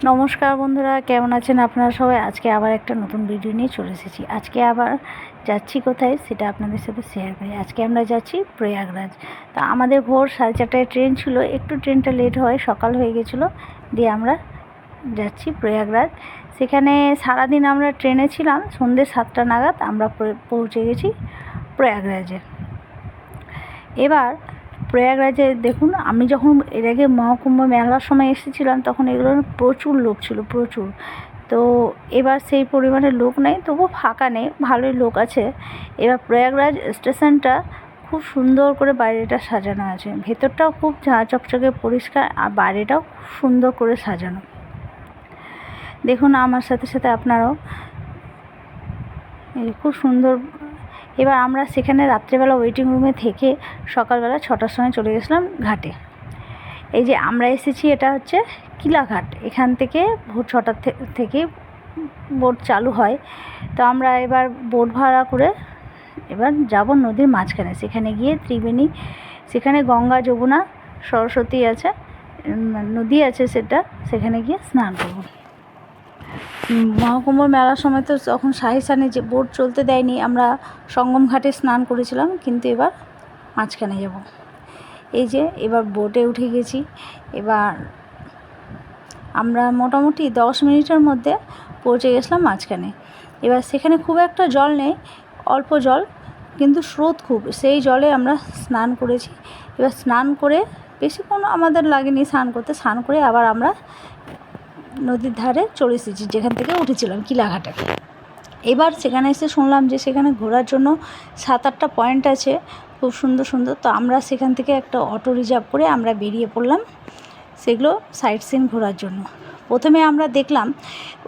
নমস্কার বন্ধুরা, কেমন আছেন আপনারা সবাই? আজকে আবার একটা নতুন ভিডিও নিয়ে চলে এসেছি। আজকে আবার যাচ্ছি কোথায় সেটা আপনাদের সাথে শেয়ার করি। আজকে আমরা যাচ্ছি প্রয়াগরাজ। তা আমাদের ভোর 4:30টায় ট্রেন ছিল, একটু ট্রেনটা লেট হয়, সকাল হয়ে গেছিলো, দিয়ে আমরা যাচ্ছি প্রয়াগরাজ। সেখানে সারাদিন আমরা ট্রেনে ছিলাম, সন্ধ্যে 7টা নাগাদ আমরা পৌঁছে গেছি প্রয়াগরাজে। এবার প্রয়াগরাজে দেখুন, আমি যখন এর আগে মহাকুম্ভ মেলার সময় এসেছিলাম তখন এগুলোর প্রচুর লোক ছিল, প্রচুর। তো এবার সেই পরিমাণে লোক নেই, তবু ফাঁকা নেই, ভালোই লোক আছে। এবার প্রয়াগরাজ স্টেশনটা খুব সুন্দর করে বাইরেটা সাজানো আছে, ভেতরটাও খুব চকচকে পরিষ্কার, আর বাইরেটাও খুব সুন্দর করে সাজানো। দেখুন আমার সাথে সাথে আপনারাও, খুব সুন্দর। এবার আমরা সেখানে রাত্রেবেলা ওয়েটিং রুমে থেকে সকালবেলা 6টার সময় চলে গেছিলাম ঘাটে। এই যে আমরা এসেছি, এটা হচ্ছে কিলাঘাট। এখান থেকে ভোর 6টার থেকে বোট চালু হয়। তো আমরা এবার বোট ভাড়া করে এবার যাব নদীর মাঝখানে। সেখানে গিয়ে ত্রিবেণী, সেখানে গঙ্গা, যমুনা, সরস্বতী আছে, নদী আছে, সেখানে গিয়ে স্নান করব। মহাকুম্ভ মেলার সময় তো তখন শাহিসানে যে বোট চলতে দেয়নি, আমরা সঙ্গম ঘাটে স্নান করেছিলাম, কিন্তু এবার মাঝখানে যাব। এই যে এবার বোটে উঠে গেছি। এবার আমরা মোটামুটি 10 মিনিটের মধ্যে পৌঁছে গেছিলাম মাঝখানে। এবার সেখানে খুব একটা জল নেই, অল্প জল, কিন্তু স্রোত খুব। সেই জলে আমরা স্নান করেছি। এবার স্নান করে বেশিক্ষণ আমাদের লাগেনি স্নান করতে। স্নান করে আবার আমরা নদীর ধারে চলে এসেছি, যেখান থেকে উঠেছিলাম কিলাঘাটে। এবার সেখানে এসে শুনলাম যে সেখানে ঘোরার জন্য 7-8টা পয়েন্ট আছে, খুব সুন্দর সুন্দর। তো আমরা সেখান থেকে একটা অটো রিজার্ভ করে আমরা বেরিয়ে পড়লাম সেগুলো সাইট সিন ঘোরার জন্য। প্রথমে আমরা দেখলাম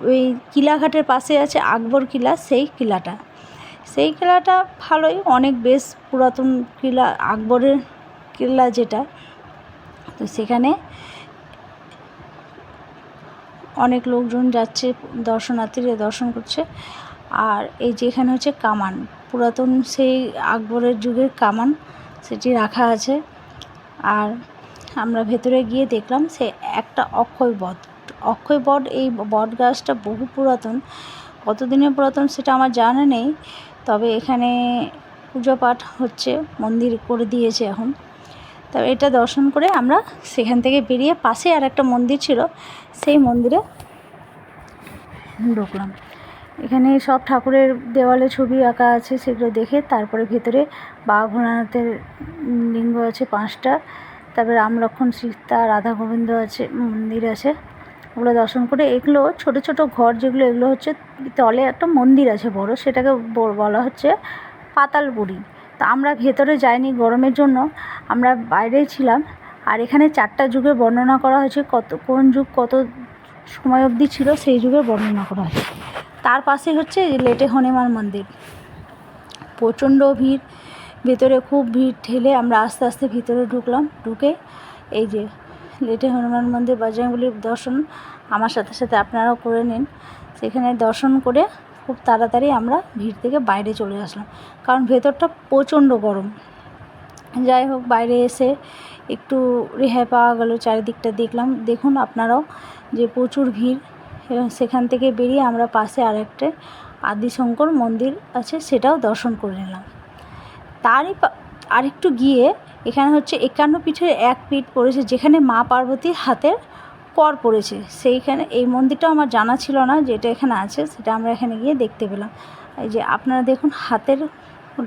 ওই কিলাঘাটের পাশে আছে আকবর কিলা, সেই কিলাটা ভালোই, অনেক বেশ পুরাতন কিলা, আকবরের কিলা যেটা। তো সেখানে অনেক লোকজন যাচ্ছে, দর্শনার্থীরা দর্শন করছে। আর এই যে এখানে হচ্ছে কামান, পুরাতন সেই আকবরের যুগের কামান, সেটি রাখা আছে। আর আমরা ভেতরে গিয়ে দেখলাম সে একটা অক্ষয় বট। এই বট গাছটা বহু পুরাতন, কতদিনের পুরাতন সেটা আমার জানা নেই, তবে এখানে পূজা পাঠ হচ্ছে, মন্দির করে দিয়েছে এখন। তবে এটা দর্শন করে আমরা সেখান থেকে বেরিয়ে পাশে আর একটা মন্দির ছিল, সেই মন্দিরে ঢুকলাম। এখানে সব ঠাকুরের দেওয়ালে ছবি আঁকা আছে, সেগুলো দেখে তারপরে ভেতরে বাবা ভোলানাথের লিঙ্গ আছে 5টা, তারপরে রাম লক্ষ্মণ সীতা রাধা গোবিন্দ আছে, মন্দির আছে, ওগুলো দর্শন করে। এগুলো ছোট ছোট ঘর যেগুলো, এগুলো হচ্ছে তলে একটা মন্দির আছে বড়, সেটাকে বলা হচ্ছে পাতালপুরি। তা আমরা ভেতরে যাইনি গরমের জন্য, আমরা বাইরেই ছিলাম। আর এখানে 4টা যুগের বর্ণনা করা হয়েছে, কোন যুগ কত সময় অবধি ছিল সেই যুগের বর্ণনা করা হয়েছে। তার পাশে হচ্ছে লেটে হনুমান মন্দির। প্রচণ্ড ভিড়, ভেতরে খুব ভিড় ঠেলে আমরা আস্তে আস্তে ভিতরে ঢুকলাম। ঢুকে এই যে লেটে হনুমান মন্দির, বজরংবলীর দর্শন আমার সাথে সাথে আপনারাও করে নিন। সেখানে দর্শন করে খুব তাড়াতাড়ি আমরা ভিড় থেকে বাইরে চলে আসলাম, কারণ ভেতরটা প্রচণ্ড গরম। যাই হোক, বাইরে এসে একটু রেহাই পাওয়া গেল, চারিদিকটা দেখলাম। দেখুন আপনারাও যে প্রচুর ভিড়। এবং সেখান থেকে বেরিয়ে আমরা পাশে আরেকটা আদিশঙ্কর মন্দির আছে, সেটাও দর্শন করে নিলাম। তারই আরেকটু গিয়ে এখানে হচ্ছে 51 পীঠের এক পীঠ পড়েছে, যেখানে মা পার্বতীর হাতের কর পড়েছে। সেইখানে এই মন্দিরটাও আমার জানা ছিল না যে এটা এখানে আছে, সেটা আমরা এখানে গিয়ে দেখতে পেলাম। এই যে আপনারা দেখুন,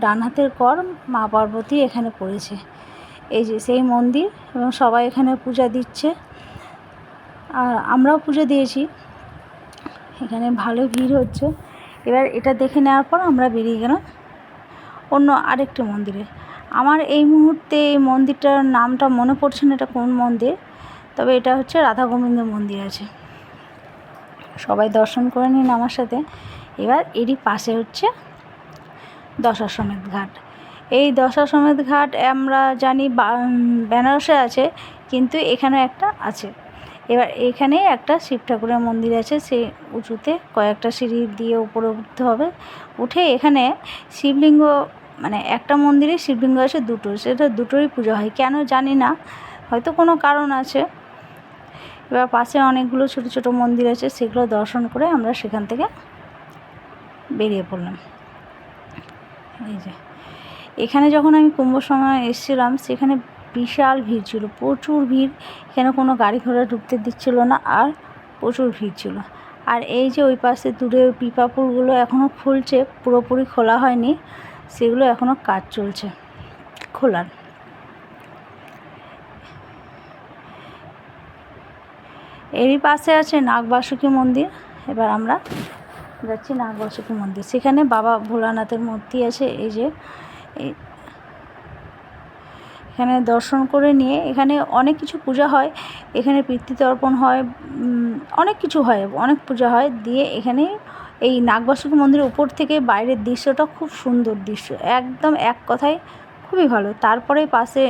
ডান হাতের কর মা পার্বতী এখানে পড়েছে। এই যে সেই মন্দির, এবং সবাই এখানে পূজা দিচ্ছে, আর আমরাও পুজো দিয়েছি। এখানে ভালো ভিড় হচ্ছে। এবার এটা দেখে নেওয়ার পর আমরা বেরিয়ে গেলাম অন্য আরেকটি মন্দিরে। আমার এই মুহূর্তে এই মন্দিরটার নামটা মনে পড়ছে না, এটা কোন মন্দির, তবে এটা হচ্ছে রাধা গোবিন্দ মন্দির আছে। সবাই দর্শন করে নিন আমার সাথে। এবার এরই পাশে হচ্ছে দশাশ্বমেধ ঘাট। এই দশাশ্বমেধ ঘাট আমরা জানি বেনারসে আছে, কিন্তু এখানে একটা আছে। এবার এখানে একটা শিব ঠাকুরের মন্দির আছে, সেই উঁচুতে কয়েকটা সিঁড়ি দিয়ে উপরে উঠতে হবে। উঠে এখানে শিবলিঙ্গ, মানে একটা মন্দিরে শিবলিঙ্গ আছে দুটো, সেটা দুটোরই পুজো হয়, কেন জানি না, হয়তো কোনো কারণ আছে। এবার পাশে অনেকগুলো ছোটো ছোটো মন্দির আছে, সেগুলো দর্শন করে আমরা সেখান থেকে বেরিয়ে পড়লাম। এই যে এখানে যখন আমি কুম্ভ সময় এসেছিলাম, সেখানে বিশাল ভিড় ছিল, প্রচুর ভিড়। এখানে কোনো গাড়ি ঘোড়া ঢুকতে দিচ্ছিল না, আর প্রচুর ভিড় ছিল। আর এই যে ওই পাশে দূরে পিপাপুরগুলো এখনও খুলছে, পুরোপুরি খোলা হয়নি, সেগুলো এখনও কাজ চলছে খোলার। এরই পাশে আছে নাগবাসুকী মন্দির। এবার আমরা যাচ্ছি নাগবাসুকী মন্দির। সেখানে বাবা ভোলানাথের মূর্তি আছে। এই যে এখানে দর্শন করে নিয়ে এখানে অনেক কিছু পূজা হয়, এখানে পিতৃতর্পণ হয়, অনেক কিছু হয়, অনেক পূজা হয়। দিয়ে এখানে এই নাগবাসুকী মন্দিরের উপর থেকে বাইরের দৃশ্যটা খুব সুন্দর দৃশ্য, একদম এক কথায় খুবই ভালো। তারপরে পাশে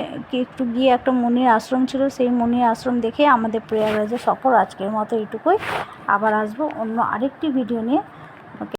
একটু গিয়ে একটা মুনির আশ্রম ছিল, সেই মুনির আশ্রম দেখে আমাদের প্রয়াগরাজের সফর আজকের মতো এইটুকুই। আবার আসবো অন্য আরেকটি ভিডিও নিয়ে।